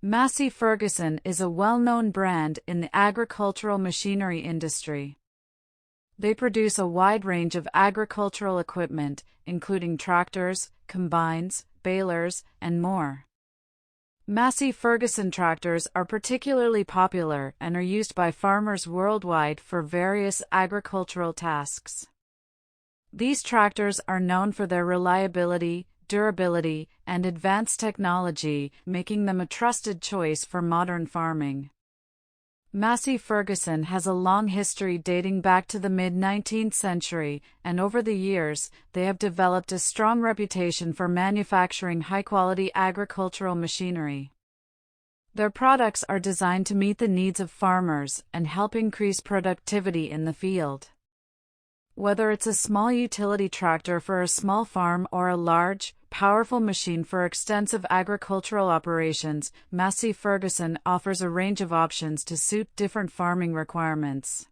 Massey Ferguson is a well-known brand in the agricultural machinery industry. They produce a wide range of agricultural equipment, including tractors, combines, balers, and more. Massey Ferguson tractors are particularly popular and are used by farmers worldwide for various agricultural tasks. These tractors are known for their reliability, durability, and advanced technology, making them a trusted choice for modern farming. Massey Ferguson has a long history dating back to the mid-19th century, and over the years, they have developed a strong reputation for manufacturing high-quality agricultural machinery. Their products are designed to meet the needs of farmers and help increase productivity in the field. Whether it's a small utility tractor for a small farm or a large, powerful machine for extensive agricultural operations, Massey Ferguson offers a range of options to suit different farming requirements.